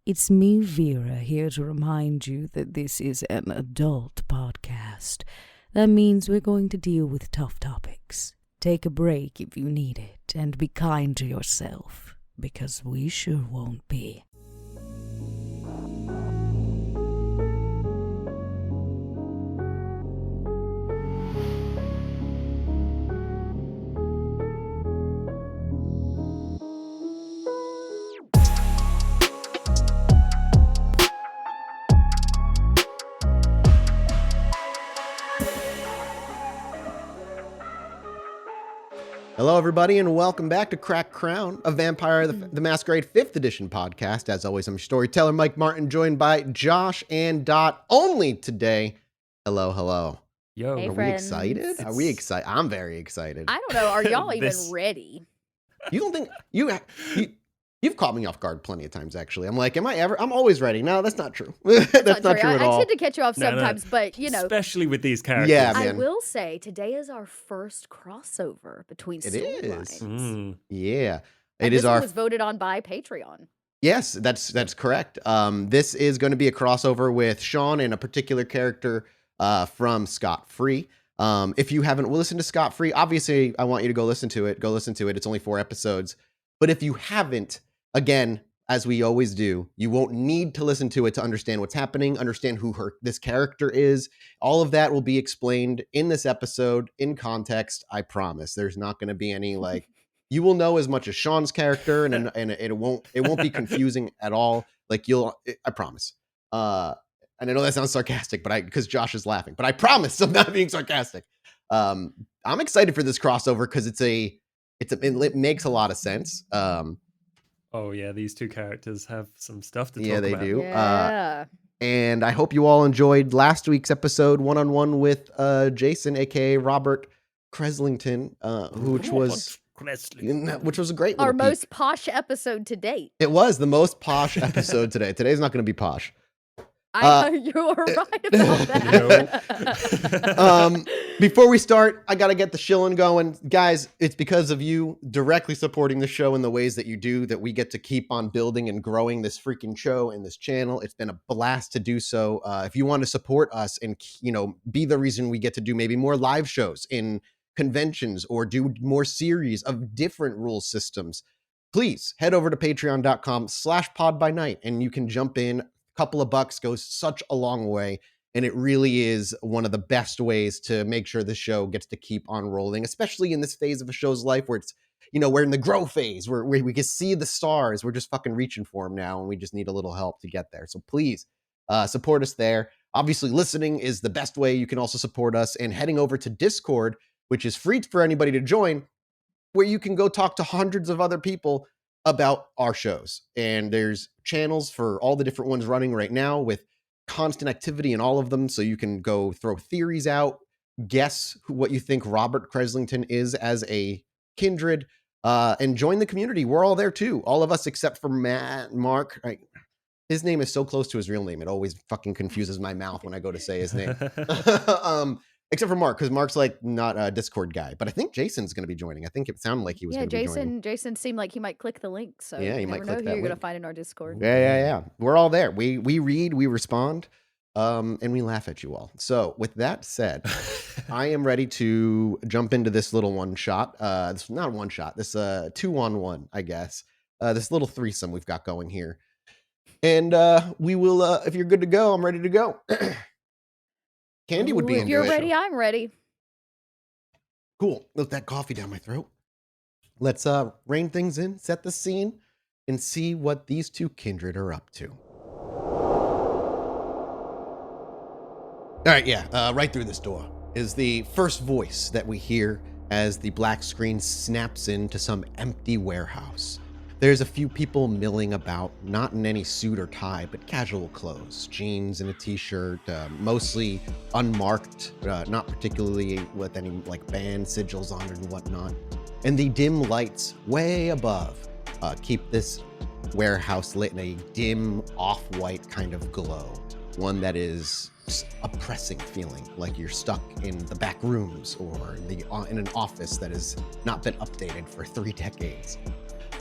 It's me, Vera, here to remind you that this is an adult podcast. That means we're going to deal with tough topics. Take a break if you need it, and be kind to yourself, because we sure won't be. Hello, everybody, and welcome back to Crack Crown, a Vampire the Masquerade 5th edition podcast. As always, I'm your storyteller, Mike Martin, joined by Josh and Dot only today. Hello, hello. Yo, Hey, Are friends. we excited? Are we excited? I'm very excited. I don't know. Are y'all even This- ready? You don't think you've caught me off guard plenty of times, actually. I'm like, am I ever? I'm always ready. No, that's not true. That's not true at I all. tend to catch you off No, no. sometimes, but you know, especially with these characters. Yeah, I man. will say today is our first crossover between It is. storylines. Yeah, And it this is one our was voted on by Patreon. Yes, that's correct. This is going to be a crossover with Shaun and a particular character from Scott Free. If you haven't listened to Scott Free, obviously I want you to go listen to it. Go listen to it. It's only 4 episodes. But if you haven't, again, as we always do, you won't need to listen to it to understand what's happening, understand who this character is. All of that will be explained in this episode in context. I promise. There's not going to be any like. You will know as much as Shaun's character, and it won't be confusing at all. Like I promise. And I know that sounds sarcastic, but because Josh is laughing, but I promise I'm not being sarcastic. I'm excited for this crossover because it makes a lot of sense. Oh yeah, these two characters have some stuff to talk Yeah, about. they do. Yeah. And I hope you all enjoyed last week's episode one-on-one with Jason, aka Robert Creslington, which was a great Our little peek. most posh episode to date. It was the most posh episode today. Today's not going to be posh. You're right about that. Before we start, I got to get the shilling going. Guys, it's because of you directly supporting the show in the ways that you do that we get to keep on building and growing this freaking show and this channel. It's been a blast to do so. If you want to support us and, be the reason we get to do maybe more live shows in conventions or do more series of different rule systems, please head over to patreon.com/podbynight and you can jump in. Couple of bucks goes such a long way, and it really is one of the best ways to make sure the show gets to keep on rolling, especially in this phase of a show's life where it's, we're in the grow phase where we can see the stars. We're just fucking reaching for them now, and we just need a little help to get there. So please support us there. Obviously, listening is the best way. You can also support us, and heading over to Discord, which is free for anybody to join, where you can go talk to hundreds of other people about our shows. And there's channels for all the different ones running right now with constant activity in all of them. So you can go throw theories out, guess what you think Robert Creslington is as a kindred, and join the community. We're all there too. All of us except for Mark. His name is so close to his real name. It always fucking confuses my mouth when I go to say his name. Except for Mark, because Mark's like not a Discord guy. But I think Jason's going to be joining. I think it sounded like he was going to be joining. Jason seemed like he might click the link. So Yeah, he you might never click know that who you're going link. to find in our Discord. Yeah. We're all there. We read, we respond, and we laugh at you all. So with that said, I am ready to jump into this little one shot. This not one shot. This 2-on-1, I guess. This little threesome we've got going here. And we will. If you're good to go, I'm ready to go. Candy would be If into you're it. ready, I'm ready. Cool. Let that coffee down my throat. Let's rein things in, set the scene, and see what these two kindred are up to. All right, right through this door is the first voice that we hear as the black screen snaps into some empty warehouse. There's a few people milling about, not in any suit or tie, but casual clothes, jeans and a t-shirt, mostly unmarked, not particularly with any like band sigils on it and whatnot. And the dim lights way above keep this warehouse lit in a dim, off-white kind of glow, one that is oppressing feeling, like you're stuck in the back rooms or in an office that has not been updated for 3 decades.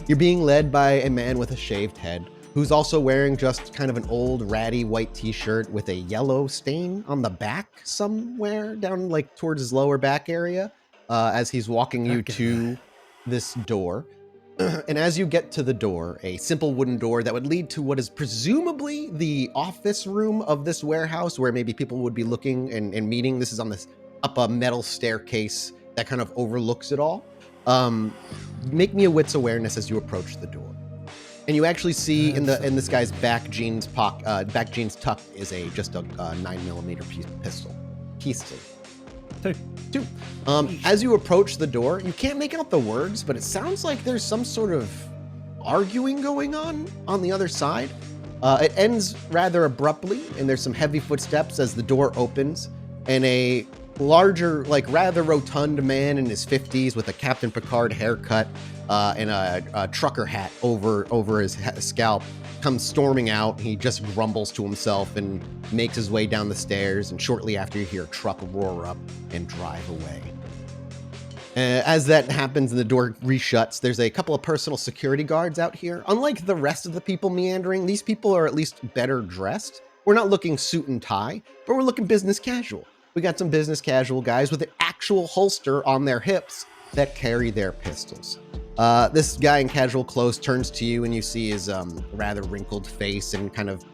You're being led by a man with a shaved head, who's also wearing just kind of an old ratty white t-shirt with a yellow stain on the back somewhere down like towards his lower back area, as he's walking you to this door. And as you get to the door, a simple wooden door that would lead to what is presumably the office room of this warehouse, where maybe people would be looking and meeting. This is on this up a metal staircase that kind of overlooks it all. Make me a wits awareness as you approach the door. And you actually see in this guy's back jeans tuck is just a 9mm pistol. Two. As you approach the door, you can't make out the words, but it sounds like there's some sort of arguing going on the other side. It ends rather abruptly, and there's some heavy footsteps as the door opens, and a larger, like rather rotund man in his 50s with a Captain Picard haircut and a trucker hat over his scalp comes storming out. He just grumbles to himself and makes his way down the stairs, and shortly after you hear a truck roar up and drive away. As that happens and the door reshuts, there's a couple of personal security guards out here. Unlike the rest of the people meandering, these people are at least better dressed. We're not looking suit and tie, but we're looking business casual. We got some business casual guys with an actual holster on their hips that carry their pistols. This guy in casual clothes turns to you, and you see his rather wrinkled face and kind of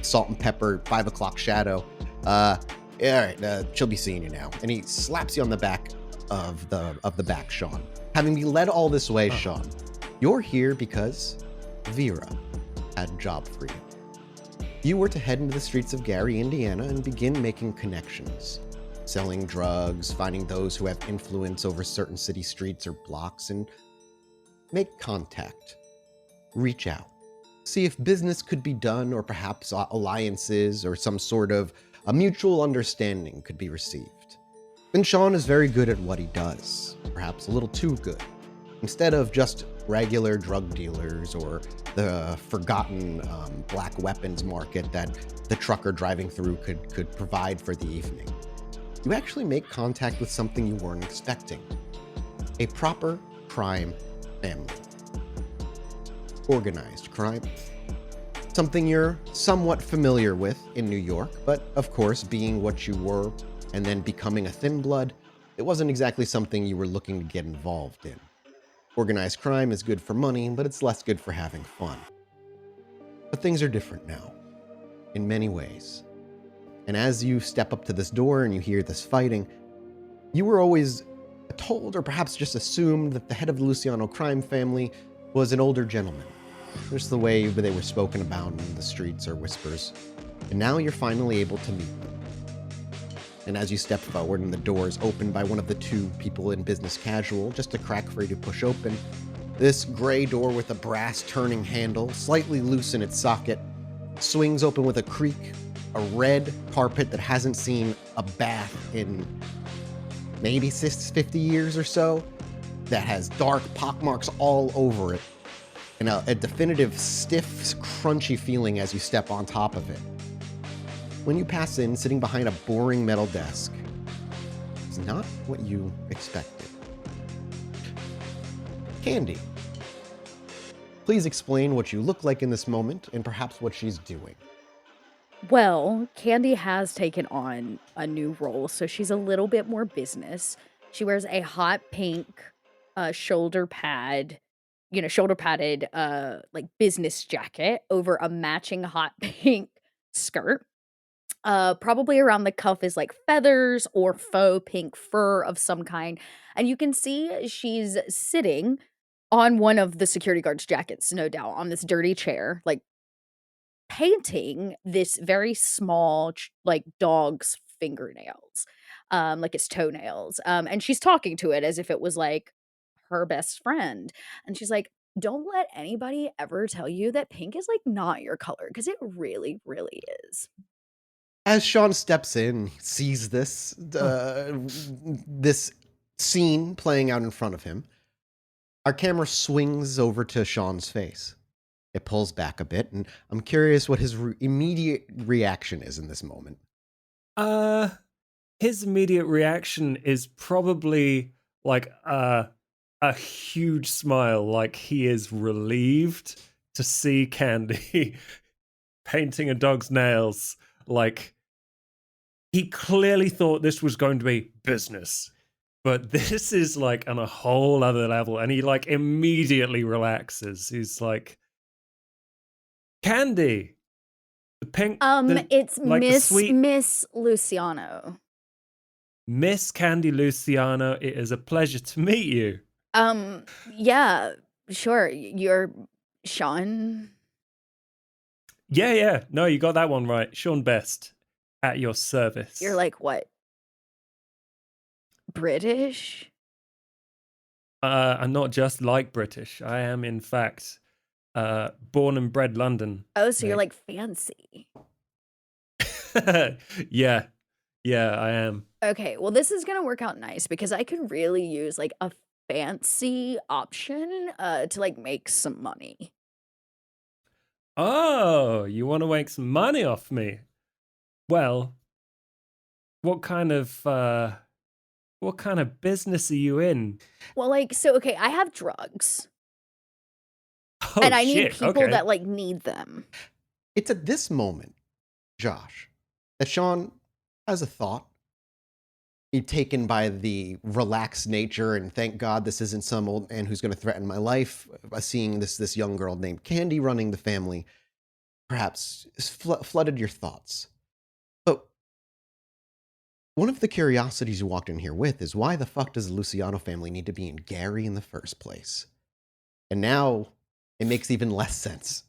salt and pepper 5 o'clock shadow. All right, she'll be seeing you now. And he slaps you on the back of the back, Shaun. Having been led all this way, Shaun, you're here because Vera had a job for you. You were to head into the streets of Gary, Indiana, and begin making connections. Selling drugs, finding those who have influence over certain city streets or blocks, and make contact. Reach out. See if business could be done, or perhaps alliances or some sort of a mutual understanding could be received. And Shaun is very good at what he does, perhaps a little too good. Instead of just regular drug dealers or the forgotten black weapons market that the trucker driving through could provide for the evening, you actually make contact with something you weren't expecting. A proper crime family. Organized crime. Something you're somewhat familiar with in New York, but of course, being what you were and then becoming a thin blood, it wasn't exactly something you were looking to get involved in. Organized crime is good for money, but it's less good for having fun. But things are different now, in many ways. And as you step up to this door and you hear this fighting, you were always told, or perhaps just assumed, that the head of the Luciano crime family was an older gentleman. Just the way they were spoken about in the streets or whispers. And now you're finally able to meet them. And as you step forward and the door is opened by one of the two people in business casual, just a crack for you to push open, this gray door with a brass turning handle, slightly loose in its socket, swings open with a creak, a red carpet that hasn't seen a bath in maybe 50 years or so, that has dark pockmarks all over it, and a definitive stiff, crunchy feeling as you step on top of it. When you pass in, sitting behind a boring metal desk, it's not what you expected. Candy, please explain what you look like in this moment and perhaps what she's doing. Well, Candy has taken on a new role, so she's a little bit more business. She wears a hot pink shoulder padded like business jacket over a matching hot pink skirt. Probably around the cuff is like feathers or faux pink fur of some kind. And you can see she's sitting on one of the security guard's jackets, no doubt, on this dirty chair, like painting this very small, like dog's fingernails, like its toenails. And she's talking to it as if it was like her best friend. And she's like, don't let anybody ever tell you that pink is like not your color, because it really, really is. As Shaun steps in, sees this scene playing out in front of him, our camera swings over to Shaun's face. It pulls back a bit, and I'm curious what his immediate reaction is in this moment. His immediate reaction is probably like a huge smile, like he is relieved to see Candy painting a dog's nails. Like, he clearly thought this was going to be business. But this is like on a whole other level. And he like immediately relaxes. He's like, Candy. The pink, It's like the sweet Miss Luciano. Miss Candy Luciano. It is a pleasure to meet you. Yeah, sure. You're Shaun. Yeah. No, you got that one right. Shaun Best at your service. You're like what? British? I'm not just like British. I am, in fact, born and bred London. Oh, so you're mate. like fancy. Yeah, I am. Okay, well, this is gonna work out nice because I could really use like a fancy option to like make some money. Oh, you want to make some money off me? Well, what kind of business are you in? Well, like, so okay, I have drugs Oh, and I need shit. people Okay. that like need them. It's at this moment, Josh, that Shaun has a thought. He's taken by the relaxed nature, and thank God this isn't some old man who's going to threaten my life. Seeing this young girl named Candy running the family, perhaps flooded your thoughts. But one of the curiosities you walked in here with is why the fuck does the Luciano family need to be in Gary in the first place? And now it makes even less sense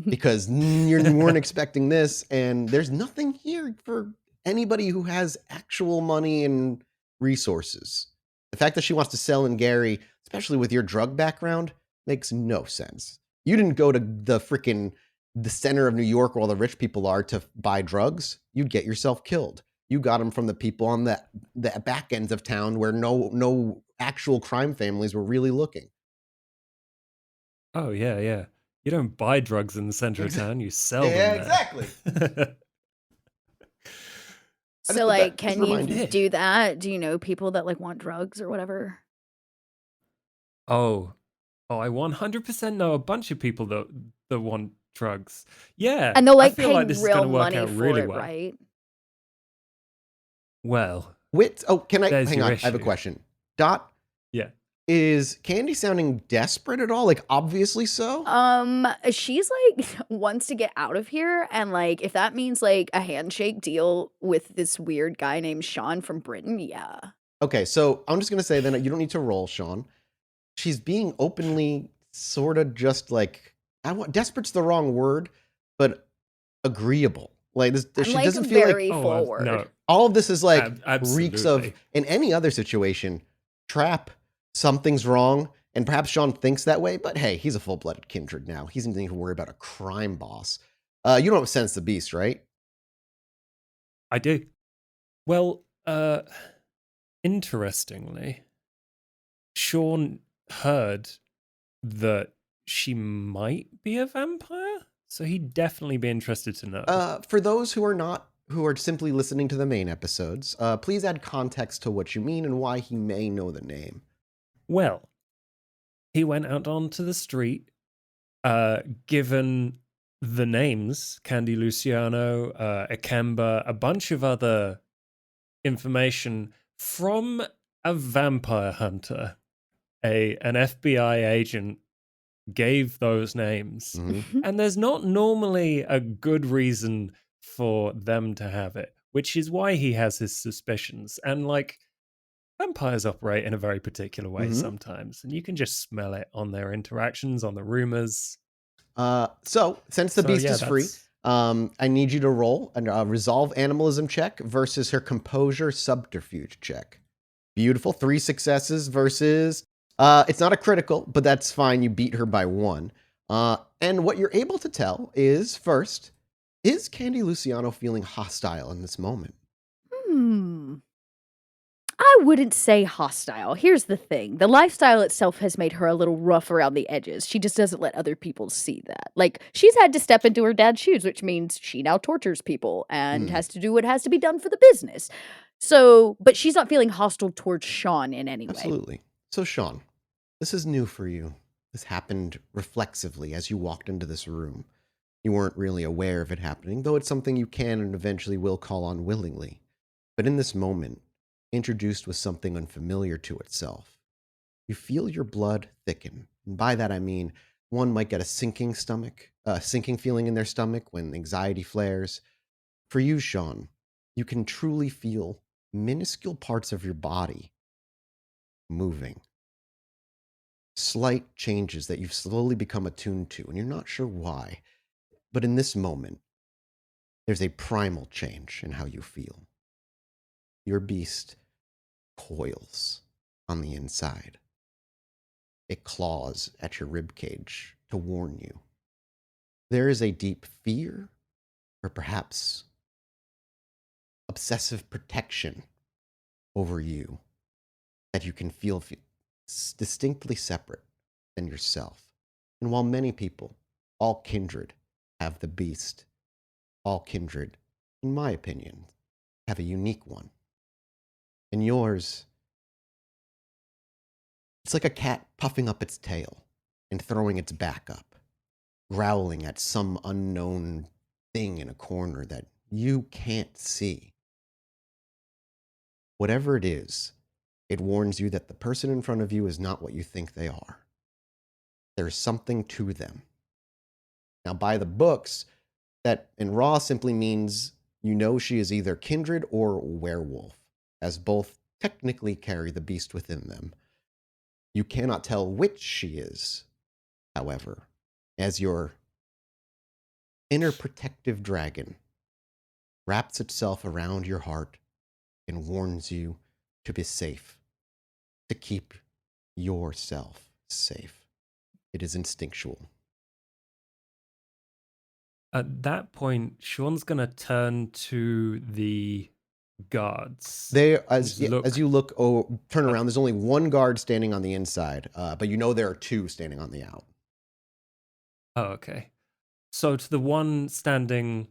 because you weren't expecting this, and there's nothing here for anybody who has actual money and resources. The fact that she wants to sell in Gary, especially with your drug background, makes no sense. You didn't go to the center of New York where all the rich people are to buy drugs. You'd get yourself killed. You got them from the people on the back ends of town where no actual crime families were really looking. Oh, yeah. You don't buy drugs in the center of town. You sell them Yeah, there. exactly. So like, just can remind you you. do that? Do you know people that like want drugs or whatever? Oh, I 100% know a bunch of people that want drugs. Yeah, And they'll I like feel pay like this is real going to work money out for really it, well. right? Well, Can I there's hang your on? I have a issue. question. Dot, Yeah. is Candy sounding desperate at all? Like, obviously so? She's like wants to get out of here, and like if that means like a handshake deal with this weird guy named Shaun from Britain, yeah. Okay, so I'm just gonna say then you don't need to roll, Shaun. She's being openly sort of just like desperate's the wrong word, but agreeable. Like this, I'm she like doesn't feel like very Oh, forward. no, all of this is like reeks of absolutely. in any other situation, trap, something's wrong, and perhaps Shaun thinks that way, but hey, he's a full-blooded kindred now. He doesn't need to worry about a crime boss. You don't sense the beast, right? I do. Well, interestingly, Shaun heard that she might be a vampire, so he'd definitely be interested to know. For those who are simply listening to the main episodes, please add context to what you mean and why he may know the name. Well, he went out onto the street, given the names Candy Luciano, Akemba, a bunch of other information from a vampire hunter. An FBI agent gave those names. Mhm. And there's not normally a good reason for them to have it, which is why he has his suspicions. And like, vampires operate in a very particular way Mhm. sometimes, and you can just smell it on their interactions, on the rumors. So since the So, beast yeah, is free, I need you to roll a resolve animalism check versus her composure subterfuge check. Beautiful. 3 successes versus it's not a critical, but that's fine. You beat her by 1. And what you're able to tell is first, is Candy Luciano feeling hostile in this moment? I wouldn't say hostile. Here's the thing. The lifestyle itself has made her a little rough around the edges. She just doesn't let other people see that. Like, she's had to step into her dad's shoes, which means she now tortures people and has to do what has to be done for the business. So, but she's not feeling hostile towards Shaun in any way. Absolutely. So Shaun, this is new for you. This happened reflexively as you walked into this room. You weren't really aware of it happening, though it's something you can and eventually will call on willingly. But in this moment, introduced with something unfamiliar to itself, you feel your blood thicken. And by that I mean one might get a sinking feeling in their stomach when anxiety flares. For you, Shaun, you can truly feel minuscule parts of your body moving. Slight changes that you've slowly become attuned to, and you're not sure why. But in this moment, there's a primal change in how you feel. Your beast coils on the inside. It claws at your ribcage to warn you. There is a deep fear, or perhaps obsessive protection over you that you can feel distinctly separate than yourself. And while many people, all kindred, have the beast, all kindred, in my opinion, have a unique one. And yours, it's like a cat puffing up its tail and throwing its back up, growling at some unknown thing in a corner that you can't see. Whatever it is, it warns you that the person in front of you is not what you think they are. There's something to them. Now, by the books, that in Raw simply means you know she is either kindred or werewolf, as both technically carry the beast within them. You cannot tell which she is, however, as your inner protective dragon wraps itself around your heart and warns you to be safe, to keep yourself safe. It is instinctual. At that point, Shaun's gonna turn to the guards. As you look, turn around. There's only one guard standing on the inside, but you know there are two standing on the out. Oh, okay. So to the one standing,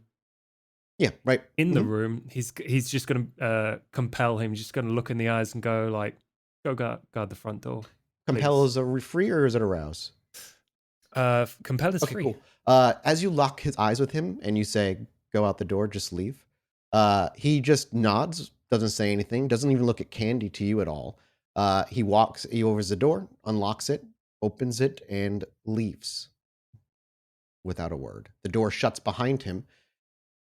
yeah, right in the room, he's just gonna compel him. Just gonna look in the eyes and go like, "Go guard the front door." Compel please. is a free or is it a rouse? Compel is free. Cool. As you lock his eyes with him and you say, "Go out the door, just leave," he just nods, doesn't say anything, doesn't even look at Candy to you at all. He opens the door, unlocks it, opens it, and leaves without a word. The door shuts behind him.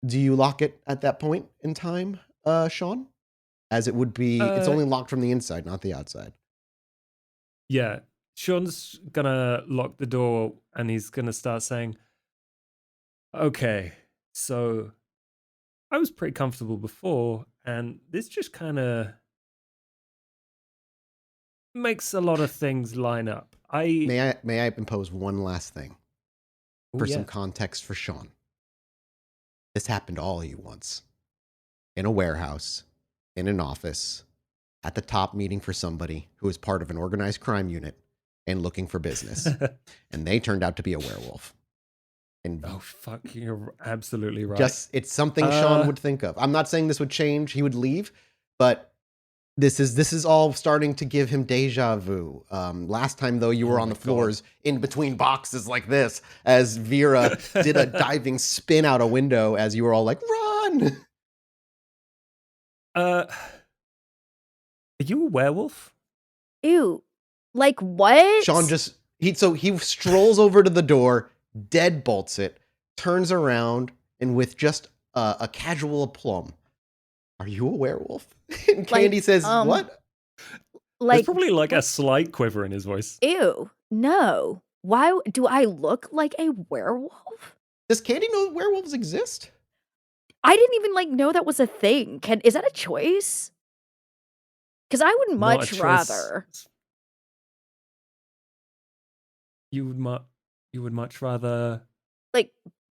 Do you lock it at that point in time, Shaun? As it would be, it's only locked from the inside, not the outside. Yeah. Shaun's gonna lock the door and he's gonna start saying, "Okay, so I was pretty comfortable before, and this just kind of makes a lot of things line up. May I impose one last thing for some context for Shaun? This happened to all of you once. In a warehouse, in an office, at the top meeting for somebody who is part of an organized crime unit and looking for business. And they turned out to be a werewolf. And oh, fuck, you're absolutely right. It's something Shaun would think of. I'm not saying this would change. He would leave, but this is all starting to give him deja vu. Last time, though, you were on the floors in between boxes like this as Vera did a diving spin out a window as you were all like, "Run!" Are you a werewolf? Ew. Like what? Shaun he strolls over to the door, deadbolts it, turns around, and with just a casual aplomb, "Are you a werewolf?" And Candy says, "What?" There's probably like a slight quiver in his voice. Ew. No. Why do I look like a werewolf? Does Candy know werewolves exist? I didn't even know that was a thing. Is that a choice? Because I would much rather. You would much rather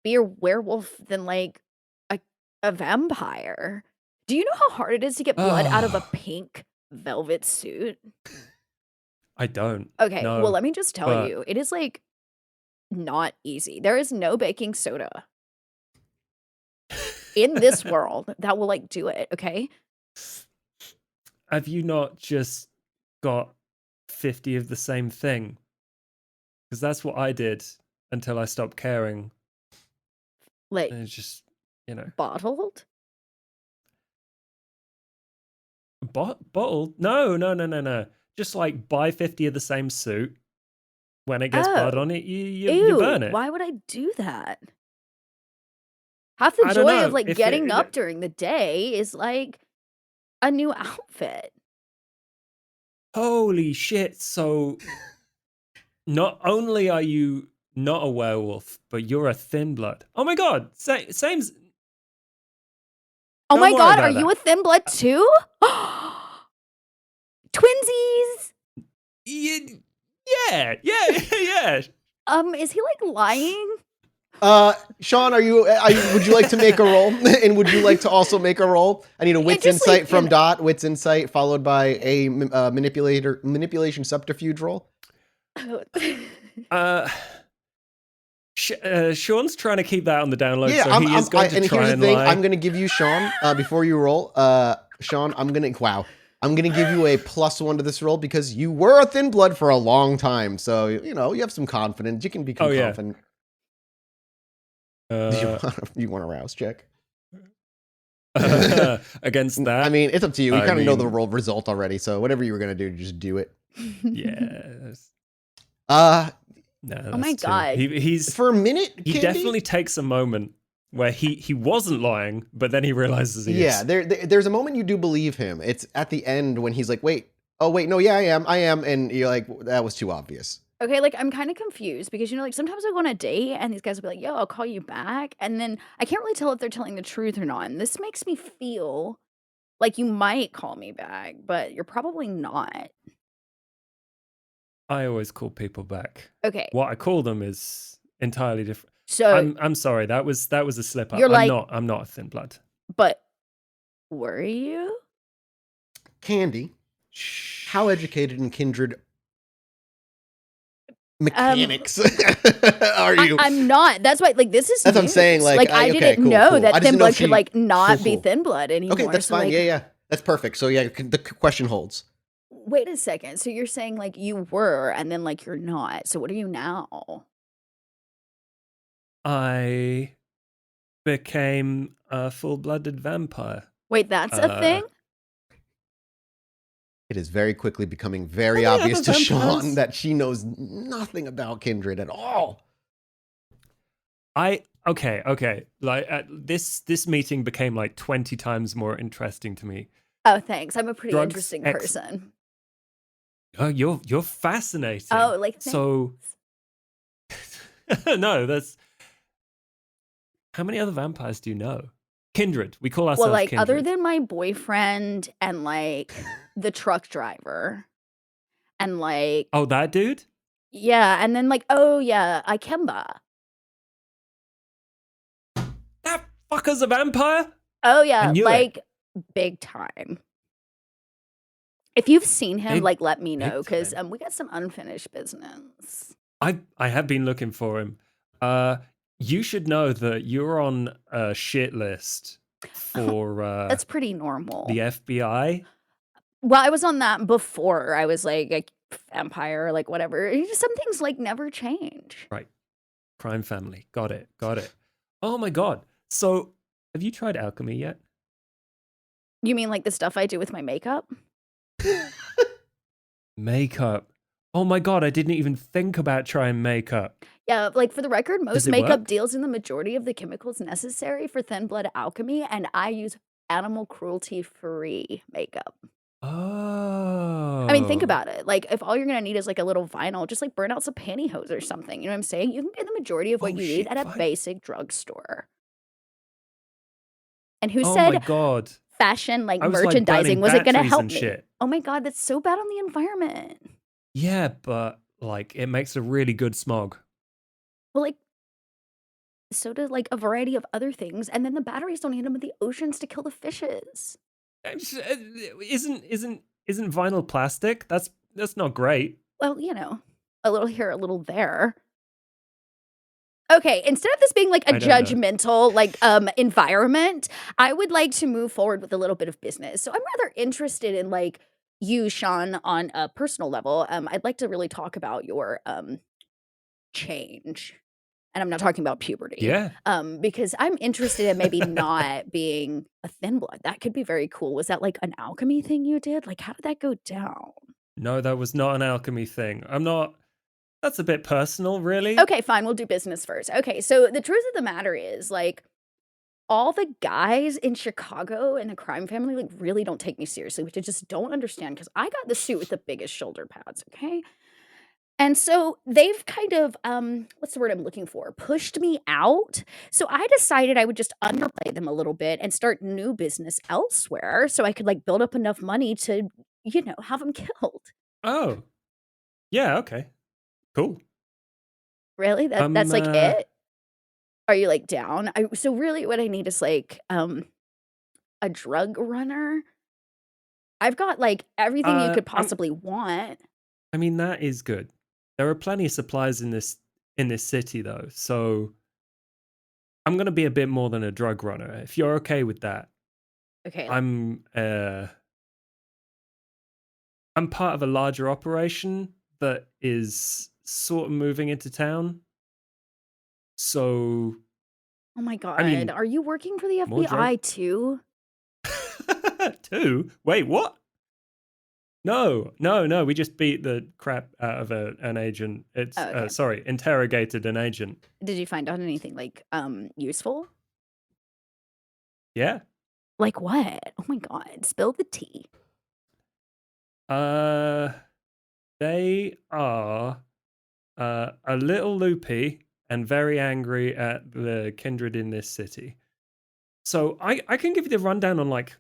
be a werewolf than a vampire. Do you know how hard it is to get blood out of a pink velvet suit? I don't. Okay, no, well, let me just tell you, it is not easy. There is no baking soda in this world that will do it, okay? Have you not just got 50 of the same thing? Because that's what I did until I stopped caring. Like And it's just, you know, bottled? bottled? No. Just like buy 50 of the same suit. When it gets blood Oh. on it, you Ew, burn it. why would I do that? Half the I don't joy of know. like If getting it, up during the day is like a new outfit. holy shit! So not only are you not a werewolf, but you're a thin blood. Oh my god! Same. Oh Don't my worry god, about are you that. a thin blood too? Twinsies! Yeah. Is he like lying? Shaun, would you like to make a roll? And would you like to also make a roll? I need a wits just, like, insight from Dot, wits insight followed by a manipulation subterfuge roll. Shaun's trying to keep that on the download, Yeah, so he is going to and try here's and the thing. lie. I'm going to give you, Shaun, before you roll, Shaun, I'm going to give you a +1 to this roll because you were a thin blood for a long time. So, you know, you have some confidence. You can become confident. You want a rouse check? Against that? I mean, it's up to you. We I kind of know the mean- roll result already. So whatever you were going to do, just do it. Yes. Oh my god. He's for a minute, he Candy? definitely takes a moment where he wasn't lying, but then he realizes he is. There's a moment you do believe him. It's at the end when he's like, wait, no, yeah, I am. And you're like, that was too obvious. Okay, like I'm kind of confused because, you know, like sometimes I go on a date and these guys will be like, yo, I'll call you back. And then I can't really tell if they're telling the truth or not. And this makes me feel like you might call me back, but you're probably not. I always call people back. Okay. What I call them is entirely different. So I'm sorry, that was a slip up. You're like- I'm not a thin blood. but were you? Candy, how educated in kindred mechanics are you? I'm not. That's why, like, this is That's what I'm news. saying, like, I okay, didn't cool, know cool. I that just thin didn't know blood if could she- like not cool, be cool. thin blood anymore. Okay, that's So, fine. like, Yeah. That's perfect. So yeah, the question holds. wait a second. So you're saying like you were and then like you're not. So what are you now? I became a full-blooded vampire. Wait, that's a thing? It is very quickly becoming very Are there obvious to other Shaun vampires? that she knows nothing about kindred at all. Okay. Like this meeting became like 20 times more interesting to me. Oh, thanks. I'm a pretty Drugs, interesting ex- person. Oh, you're fascinating. Oh, like so. No, that's. How many other vampires do you know? Kindred. We call ourselves well, like kindred. other than my boyfriend and like the truck driver and like Oh, that dude? yeah, and then like oh yeah, Ikemba. That fucker's a vampire? Oh yeah, I knew like big time. If you've seen him, Big- like let me big know because time. we got some unfinished business. I have been looking for him. You should know that you're on a shit list for That's pretty normal. the FBI. Well, I was on that before. I was like a vampire, like whatever. Some things like never change. Right. Crime family. Got it. Oh my god. So, have you tried alchemy yet? You mean like the stuff I do with my makeup? Makeup. Oh my god, I didn't even think about trying makeup. Yeah, like for the record, most it makeup work? deals in the majority of the chemicals necessary for thin blood alchemy, and I use animal cruelty free makeup. Oh. I mean, think about it. Like, if all you're gonna need is like a little vinyl, just like burn out some pantyhose or something. You know what I'm saying? You can get the majority of what Oh, you shit, need at a fine. basic drugstore. And who Oh said my god. fashion, like I was like merchandising, burning wasn't gonna batteries help and me? shit. Oh my god, that's so bad on the environment. Yeah, but like it makes a really good smog. Well, like, so does like a variety of other things, and then the batteries don't need them in the oceans to kill the fishes. Isn't vinyl plastic? That's not great. Well, you know, a little here, a little there. Okay, instead of this being like a I don't know. judgmental like environment, I would like to move forward with a little bit of business. So I'm rather interested in like you, Shaun, on a personal level. I'd like to really talk about your change. And I'm not talking about puberty. Yeah. Because I'm interested in maybe not being a thin blood. That could be very cool. Was that like an alchemy thing you did? Like, how did that go down? No, that was not an alchemy thing. I'm not. That's a bit personal, really. Okay, fine. We'll do business first. Okay, so the truth of the matter is, like, all the guys in Chicago in the crime family, like, really don't take me seriously, which I just don't understand because I got the suit with the biggest shoulder pads, okay? And so they've kind of, what's the word I'm looking for? Pushed me out. So I decided I would just underplay them a little bit and start new business elsewhere so I could like build up enough money to, have them killed. Oh, yeah. Okay. Cool. Really? That's like Uh, it? Are you like down? So really what I need is like a drug runner. I've got like everything you could I'm. possibly want. I mean, that is good. There are plenty of supplies in this city, though. So I'm gonna be a bit more than a drug runner. If you're okay with that, Okay. I'm part of a larger operation that is sort of moving into town. So Oh my I God. mean, Are you working for the more drug. FBI too? Two? Wait, what? No, no, no. We just beat the crap out of an agent. It's Oh, okay. sorry, interrogated an agent. Did you find out anything like useful? Yeah. Like what? Oh my God. Spill the tea. They are a little loopy and very angry at the kindred in this city. So I can give you the rundown on like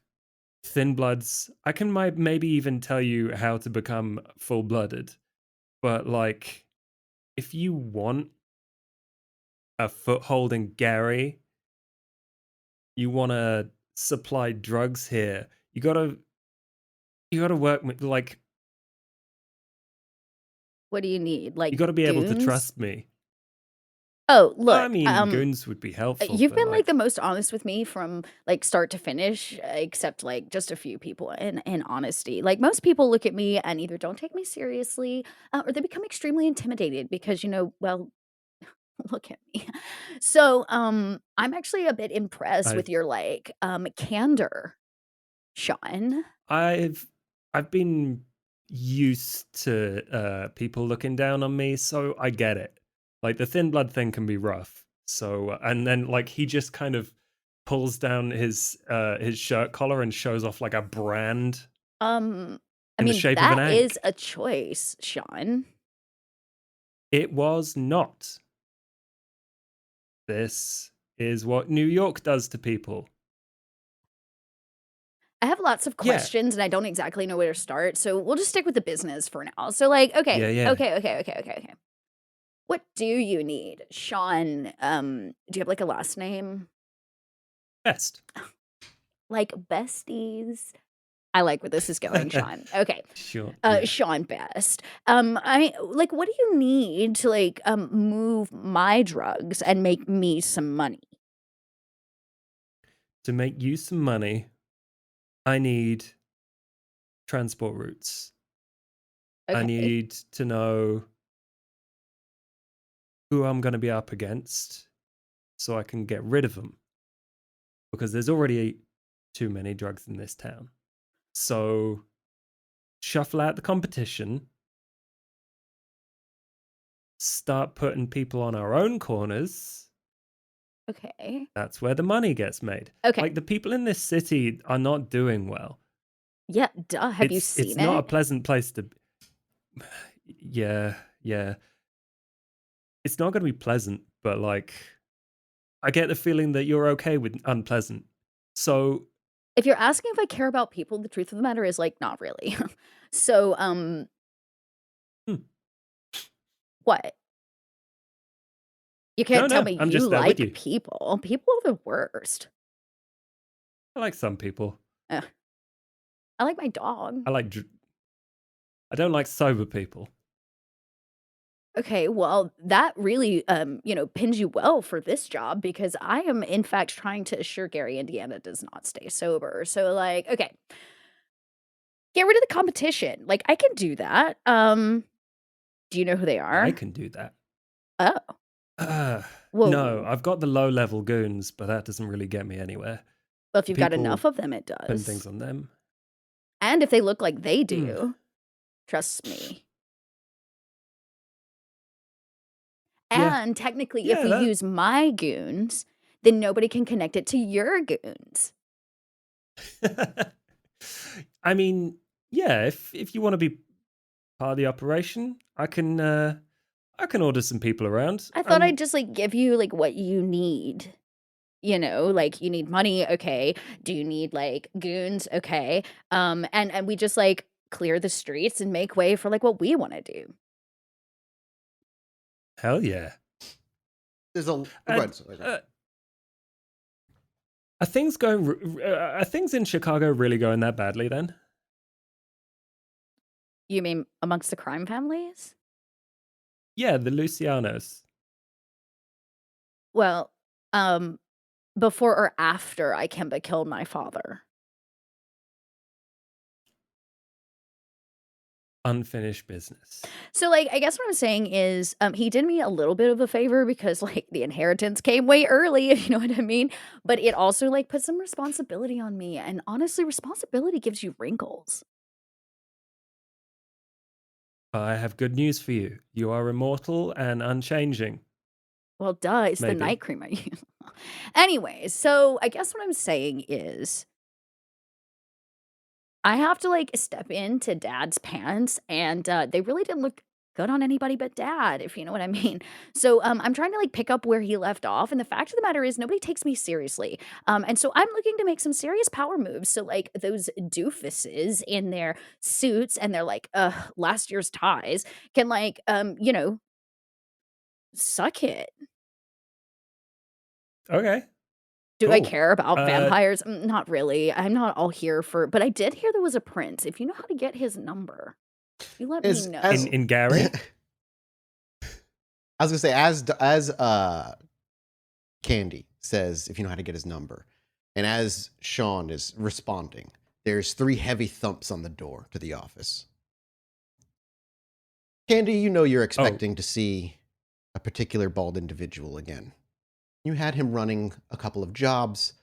thin bloods. I can maybe even tell you how to become full blooded. But like, if you want a foothold in Gary, you want to supply drugs here. You gotta work with like. What do you need? You Like gotta be able to goons? trust me. Oh, I look, mean, goons would be helpful, you've but been like the like, most honest with me from like start to finish, except like just a few people in honesty. Like most people look at me and either don't take me seriously, or they become extremely intimidated because well, look at me. So, I'm actually a bit impressed I with your like candor, Shaun. I've been used to people looking down on me, so I get it. Like the thin blood thing can be rough. So and then like he just kind of pulls down his shirt collar and shows off like a brand I in the mean shape of an that is ankh. a choice, Shaun. It was not. This is what New York does to people. I have lots of Yeah. questions and I don't exactly know where to start, so we'll just stick with the business for now. So like, Yeah, okay, yeah. okay. What do you need? Shaun, do you have like a last name? Best. Like besties? I like where this is going, Shaun. Okay. Sure. Yeah. Shaun Best. I like what do you need to like move my drugs and make me some money? To make you some money, I need transport routes. I Okay. need to know who I'm going to be up against so I can get rid of them because there's already too many drugs in this town. So shuffle out the competition, start putting people on our own corners. Okay. That's where the money gets made. Okay. Like the people in this city are not doing well. Yeah, duh. Have you It's seen not a it? pleasant place to Yeah, yeah. It's not going to be pleasant, but like I get the feeling that you're okay with unpleasant. So, If you're asking if I care about people, the truth of the matter is like not really. So, hmm. what? You No, can't tell no, me I'm you just there with like you. people. People are the worst. I like some people. Ugh. I like my dog. I don't like sober people. Okay, well, that really, pins you well for this job because I am in fact trying to assure Gary, Indiana does not stay sober. So like, okay, get rid of the competition. Like I can do that. Do you know who they I are? can do that. Oh, whoa. No, I've got the low-level goons, but that doesn't really get me anywhere. Well, if you've got People enough of them, it putting does. things on them. And if they look like they do, trust me. Yeah. And technically, Yeah, if we that- use my goons, then nobody can connect it to your goons. I mean, yeah, if you want to be part of the operation, I can order some people around. I thought I'd just like give you like what you need. You know, like you need money, okay. Do you need like goons? Okay. And we just like clear the streets and make way for like what we want to do. Hell yeah. There's a Are things in Chicago really going that badly then? You mean amongst the crime families? Yeah, the Lucianos. Well, before or after I Kemba killed my father. Unfinished business. So, like, I guess what I'm saying is, he did me a little bit of a favor because, like, the inheritance came way early, if you know what I mean. But it also, like, put some responsibility on me. And honestly, responsibility gives you wrinkles. I have good news for you. You are immortal and unchanging. Well, duh, it's the Maybe. night cream I use. Anyways, so I guess what I'm saying is, I have to like step into dad's pants, and they really didn't look good on anybody but dad, if you know what I mean. So I'm trying to like pick up where he left off, and the fact of the matter is nobody takes me seriously. And so I'm looking to make some serious power moves. So like those doofuses in their suits and their like last year's ties can like you know, suck it. Okay. Do I Cool. care about vampires? Not really. I'm not all here for, but I did hear there was a prince. If you know how to get his number, you let me know. In Gary? I was gonna say, as Candy says, if you know how to get his number, and as Shaun is responding, there's 3 heavy thumps on the door to the office. Candy, you know you're expecting to see a particular bald individual again. You had him running a couple of jobs,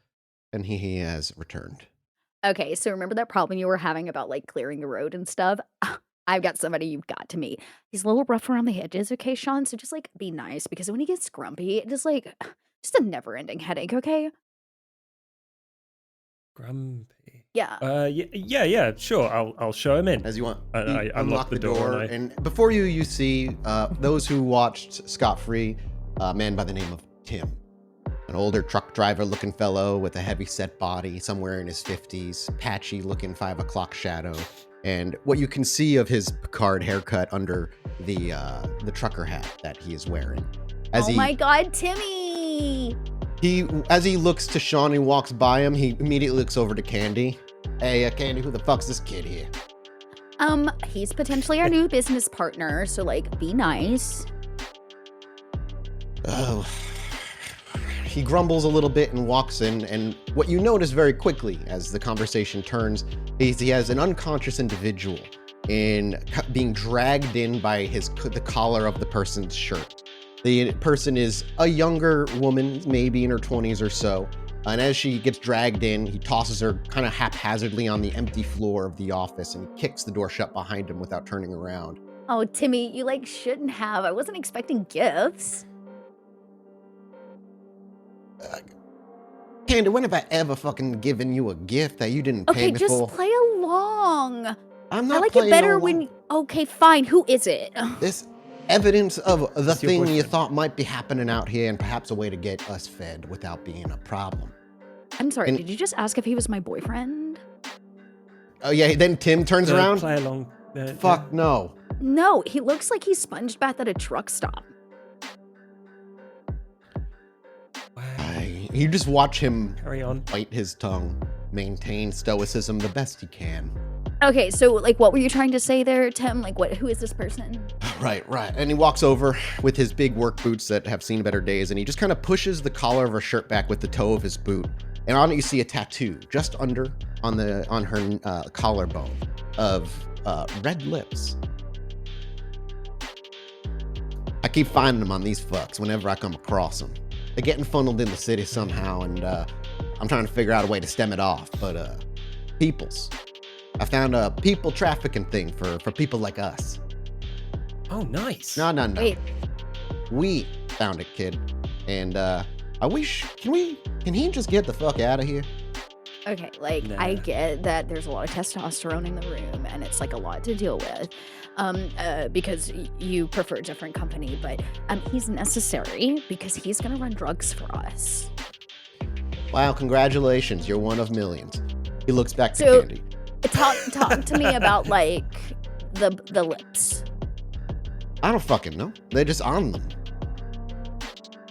and he has returned. Okay, so remember that problem you were having about like clearing the road and stuff? I've got somebody you've got to meet. He's a little rough around the edges, okay, Shaun? So just like be nice because when he gets grumpy, it just like just a never-ending headache, okay? Grumpy. Yeah. Yeah, sure. I'll show him in. As you want, I you unlock the door, and before you see those who watched Scott Free, a man by the name of Tim. An older truck driver looking fellow with a heavy set body, somewhere in his 50s, patchy looking 5 o'clock shadow, and what you can see of his Picard haircut under the trucker hat that he is wearing. My God, Timmy! As he looks to Shaun and walks by him, he immediately looks over to Candy. Hey, Candy, who the fuck's this kid here? He's potentially our new business partner, so like be nice. Oh. He grumbles a little bit and walks in, and what you notice very quickly as the conversation turns is he has an unconscious individual being dragged in by the collar of the person's shirt. The person is a younger woman, maybe in her 20s or so, and as she gets dragged in, he tosses her kind of haphazardly on the empty floor of the office, and he kicks the door shut behind him without turning around. Oh, Timmy, you like shouldn't have. I wasn't expecting gifts. Candy, when have I ever fucking given you a gift that you didn't pay me for? Okay, just play along. I'm not I like playing it better along. when... Okay, fine. Who is it? This evidence of the It's your thing you boyfriend. thought might be happening out here, and perhaps a way to get us fed without being a problem. I'm sorry, And- did you just ask if he was my boyfriend? Oh yeah, then Tim turns around. Play along. Fuck no. No, he looks like he sponged bath at a truck stop. You just watch him Carry on. bite his tongue, maintain stoicism the best he can. Okay, so like what were you trying to say there, Tim? Like who is this person? Right. And he walks over with his big work boots that have seen better days, and he just kind of pushes the collar of her shirt back with the toe of his boot. And on it you see a tattoo just on her collarbone of red lips. I keep finding them on these fucks whenever I come across them. They're getting funneled in the city somehow, and I'm trying to figure out a way to stem it off. But peoples. I found a people trafficking thing for people like us. Oh, nice. No. Wait. We found it, kid. And I wish, can he just get the fuck out of here? Okay, like, Nah. I get that there's a lot of testosterone in the room and it's like a lot to deal with because you prefer a different company, but he's necessary because he's gonna run drugs for us. Wow, congratulations. You're one of millions. He looks back to So- Candy. Talk to me about like the lips. I don't fucking know. They're just on them.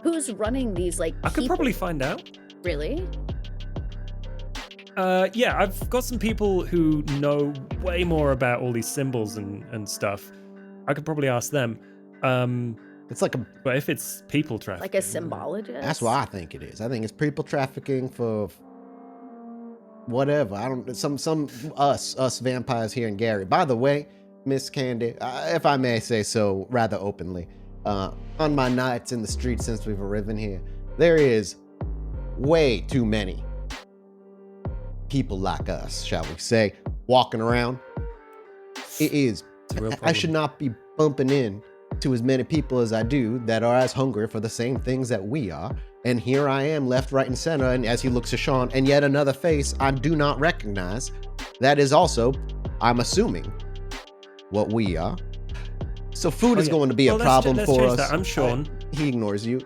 Who's running these like I could people? probably find out. Really? Yeah, I've got some people who know way more about all these symbols and stuff. I could probably ask them. It's like a, But if it's people trafficking, Like a symbologist? that's what I think it is. I think it's people trafficking for whatever. I don't, some us vampires here in Gary. By the way, Miss Candy, if I may say so rather openly, on my nights in the streets since we've arrived here, there is way too many people like us, shall we say, walking around. It is. It's a real I problem. should not be bumping in to as many people as I do that are as hungry for the same things that we are. And here I am, left, right, and center. And as he looks to Shaun, and yet another face I do not recognize. That is also, I'm assuming, what we are. So food is going to be a problem let's for change us. that. I'm Shaun. He ignores you.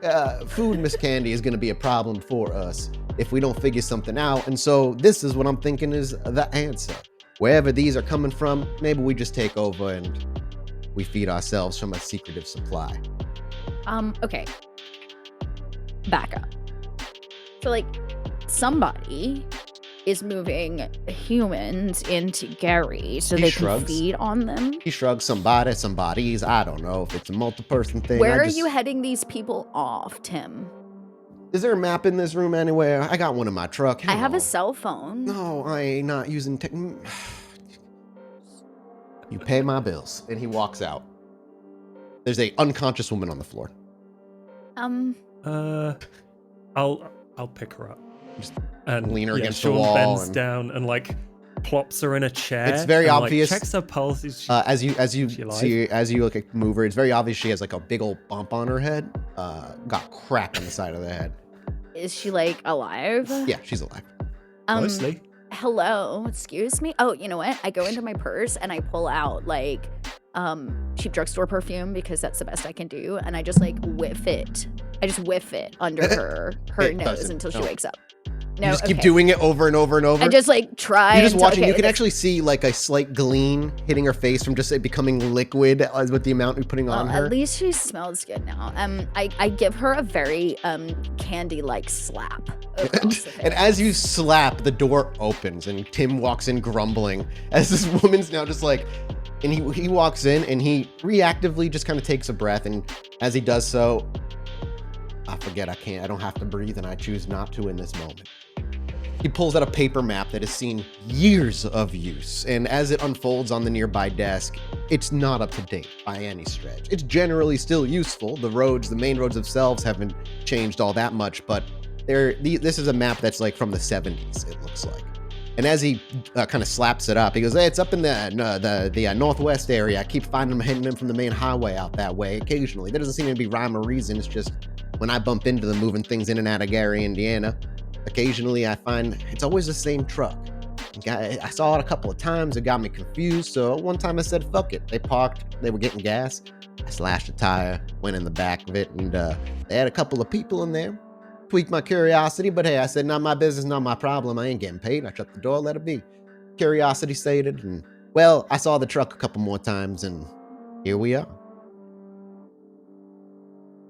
Food, Miss Candy, is going to be a problem for us if we don't figure something out. And so this is what I'm thinking is the answer. Wherever these are coming from, maybe we just take over and we feed ourselves from a secretive supply. Okay. Back up. So like somebody is moving humans into Gary so He they shrugs. can feed on them. He shrugs somebody's. I don't know if it's a multi-person thing. Where are you heading these people off, Tim? Is there a map in this room anywhere? I got one in my truck. I have Hang a on. cell phone. No, I ain't not using tech. You pay my bills. And he walks out. There's a unconscious woman on the floor. I'll pick her up. Just And lean her against the Shaun wall bends and- down and like plops her in a chair. It's very and, like, obvious. checks her pulse. As you She alive? see, as you look at move her, it's very obvious she has like a big old bump on her head. Got cracked on the side of the head. Is she like alive? Yeah, she's alive. Mostly. Hello, excuse me. Oh, you know what? I go into my purse and I pull out like cheap drugstore perfume because that's the best I can do, and I just like whiff it. I just whiff it under her It nose doesn't. until she No. wakes up. You No, just keep okay. doing it over and over and over. I just like try. You're just until- watching. okay, You can this- actually see like a slight gleam hitting her face from just it becoming liquid as with the amount you're putting on Well, her. at least she smells good now. I give her a very candy-like slap. across the And face. as you slap, the door opens and Tim walks in grumbling as this woman's now just like, and he walks in and he reactively just kind of takes a breath, and as he does so, I forget I don't have to breathe, and I choose not to in this moment. He pulls out a paper map that has seen years of use, and as it unfolds on the nearby desk, it's not up to date by any stretch. It's generally still useful. The main roads themselves haven't changed all that much, but this is a map that's like from the 70s, it looks like. And as he kind of slaps it up, he goes, hey, it's up in the northwest area. I keep finding them hitting them from the main highway out that way occasionally. There doesn't seem to be rhyme or reason. It's just when I bump into them moving things in and out of Gary, Indiana, occasionally I find it's always the same truck. I saw it a couple of times. It got me confused. So one time I said, fuck it. They parked. They were getting gas. I slashed a tire, went in the back of it, and they had a couple of people in there. Tweaked my curiosity, but hey, I said, not my business, not my problem. I ain't getting paid. I shut the door, let it be. Curiosity sated, and well, I saw the truck a couple more times, and here we are.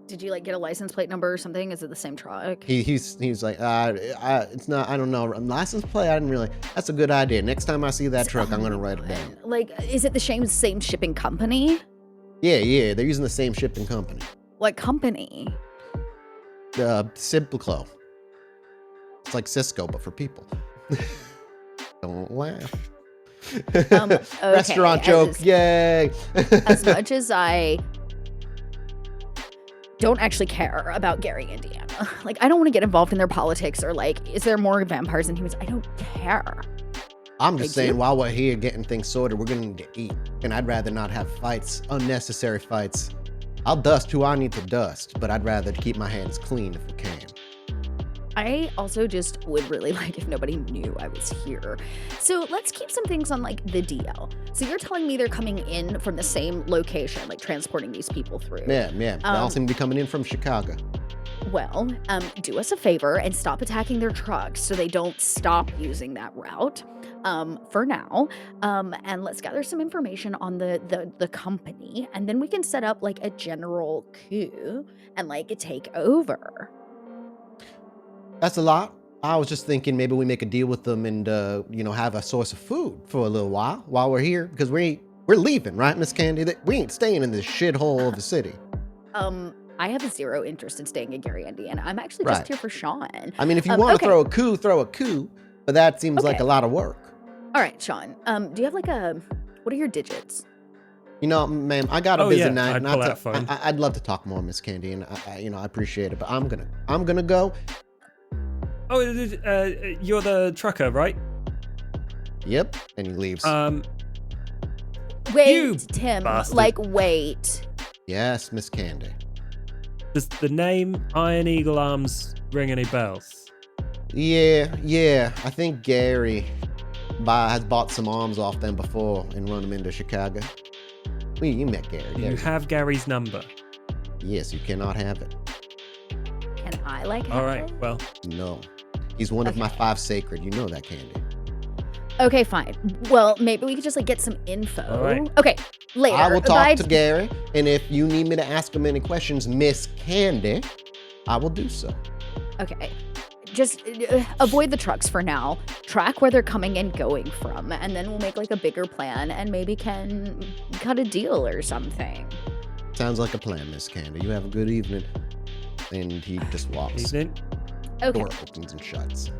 Did you like get a license plate number or something? Is it the same truck? He's like, it's not, I don't know. License plate, I didn't really, that's a good idea. Next time I see that truck, I'm going to write it down. Like, is it the same shipping company? Yeah, they're using the same shipping company. What company? Simpliclo. It's like Cisco, but for people. Don't laugh. Okay, Restaurant joke, yay! As much as I don't actually care about Gary, Indiana. Like, I don't want to get involved in their politics or like, is there more vampires than humans? I don't care. I'm just They saying, do. while we're here getting things sorted, we're going to eat. And I'd rather not have fights, unnecessary fights. I'll dust who I need to dust, but I'd rather keep my hands clean if we can. I also just would really like if nobody knew I was here. So let's keep some things on like the DL. So you're telling me they're coming in from the same location, like transporting these people through. Yeah. They all seem to be coming in from Chicago. Well, do us a favor and stop attacking their trucks so they don't stop using that route for now. And let's gather some information on the company, and then we can set up like a general coup and like take over. That's a lot. I was just thinking maybe we make a deal with them and, have a source of food for a little while we're here, because we're leaving, right, Miss Candy? We ain't staying in this shithole of a city. I have zero interest in staying in Gary, Indiana. I'm actually just Right. here for Shaun. I mean, if you want to okay. throw a coup, but that seems like Okay. a lot of work. All right, Shaun. Do you have like what are your digits? Ma'am, I got a Oh, busy yeah, night. I'd pull out phone. I'd love to talk more, Miss Candy, and I appreciate it, but I'm gonna go. Oh, you're the trucker, right? Yep, and he leaves. Wait, You Tim. bastard. Like, wait. Yes, Miss Candy. Does the name Iron Eagle Arms ring any bells? Yeah. I think Gary has bought some arms off them before and run them into Chicago. Well, you met Gary. Do you have Gary's number? Yes, you cannot have it. Can I like have All right, it? well, No. He's one of my Okay. 5 sacred. You know that, Candy. Okay, fine. Well, maybe we could just like get some info. All right. Okay, later. I will talk Bye. to Gary, and if you need me to ask him any questions, Miss Candy, I will do so. Okay. Just avoid the trucks for now. Track where they're coming and going from, and then we'll make like a bigger plan and maybe can cut a deal or something. Sounds like a plan, Miss Candy. You have a good evening. And he just walks. evening. Okay. Door opens and shuts.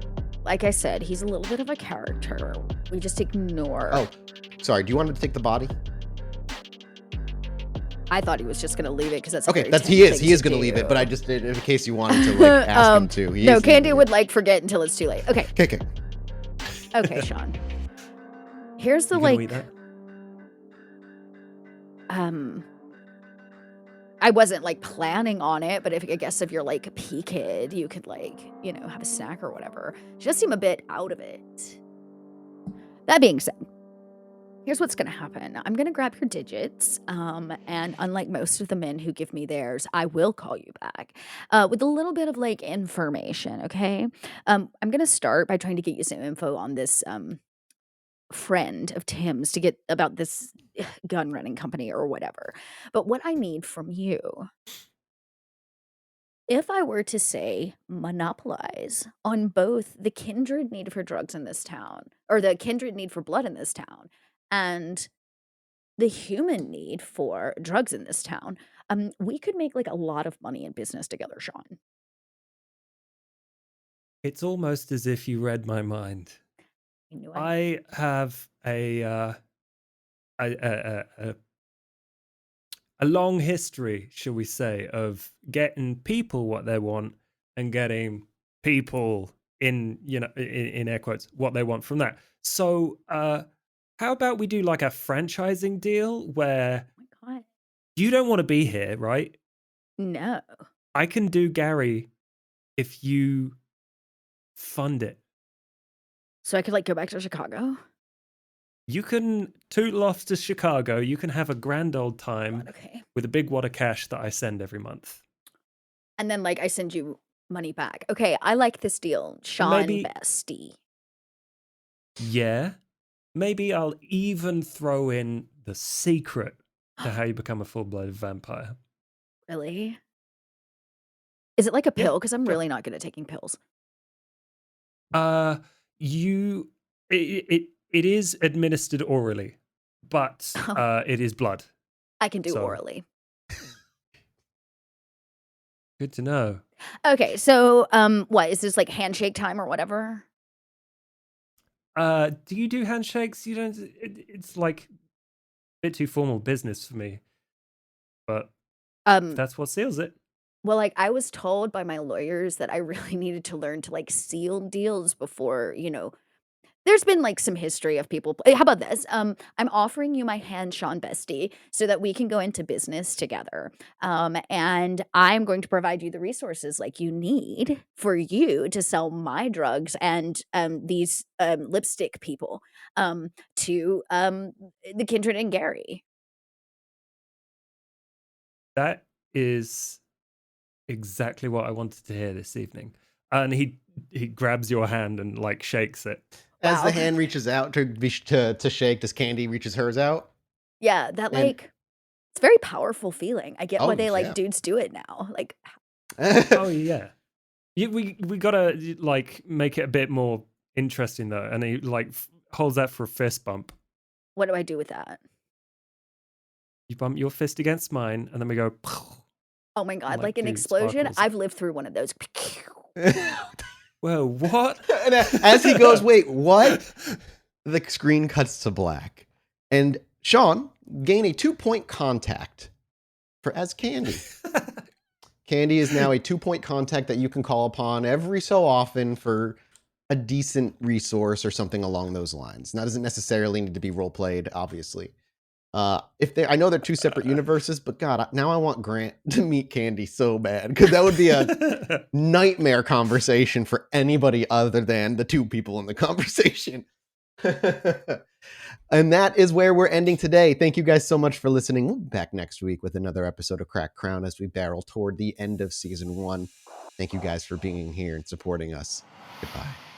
Like I said, he's a little bit of a character. We just ignore. Oh, sorry. Do you want him to take the body? I thought he was just gonna leave it because that's a Okay, very he is. Tim He is thing going to leave it, but do. I just did in case you wanted to like ask him to. He No, is Candy leaving would it. like forget until it's too late. Okay, Okay. okay, Shaun. Here's the You gonna like. eat that? I wasn't like planning on it, but I guess if you're like a pea kid, you could like, have a snack or whatever. She does seem a bit out of it. That being said, here's what's gonna happen. I'm gonna grab your digits, and unlike most of the men who give me theirs, I will call you back with a little bit of like information. Okay, I'm gonna start by trying to get you some info on this friend of Tim's to get about this gun running company or whatever. But what I need from you, if I were to say monopolize on both the kindred need for drugs in this town, or the kindred need for blood in this town, and the human need for drugs in this town, we could make like a lot of money in business together, Shaun. It's almost as if you read my mind. I knew I have a long history, shall we say, of getting people what they want and getting people in air quotes what they want from that. So how about we do like a franchising deal where Oh my God. you don't want to be here, right? No. I can do Gary if you fund it. So I could like go back to Chicago? You can tootle off to Chicago. You can have a grand old time God, okay. with a big wad of cash that I send every month. And then like I send you money back. Okay, I like this deal. Shaun maybe- bestie. Yeah. Maybe I'll even throw in the secret to how you become a full-blooded vampire. Really? Is it like a Yeah, pill? Because I'm sure. really not good at taking pills. It is administered orally, but Oh. it is blood. I can do So- orally. Good to know. Okay, so what is this like handshake time or whatever? Do you do handshakes? You don't. It's like a bit too formal business for me, but if that's what seals it. Well, like, I was told by my lawyers that I really needed to learn to, like, seal deals before, there's been, like, some history of people how about this? I'm offering you my hand, Shaun Bestie, so that we can go into business together, and I'm going to provide you the resources, like, you need for you to sell my drugs and, these, lipstick people, to, the Kindred and Gary. That is exactly what I wanted to hear this evening. And he grabs your hand and like shakes it. As the Wow. hand reaches out to shake, does Candy reaches hers out? Yeah, that, And like it's a very powerful feeling. I get why oh they, like, yeah. dudes do it now, like Oh yeah. We gotta like make it a bit more interesting though. And he like holds that for a fist bump. what do I do with that? You bump your fist against mine, and then we go. Oh my god, like, like an do explosion? sparkles. I've lived through one of those. Whoa, what? And as he goes, wait, what? The screen cuts to black. And Shaun, gain a 2-point contact as Candy. Candy is now a 2-point contact that you can call upon every so often for a decent resource or something along those lines. Now, it doesn't necessarily need to be role played, obviously. I know they're two separate universes, but God, now I want Grant to meet Candy so bad because that would be a nightmare conversation for anybody other than the two people in the conversation. And that is where we're ending today. Thank you guys so much for listening. We'll be back next week with another episode of Crack Crown as we barrel toward the end of season 1. Thank you guys for being here and supporting us. Goodbye.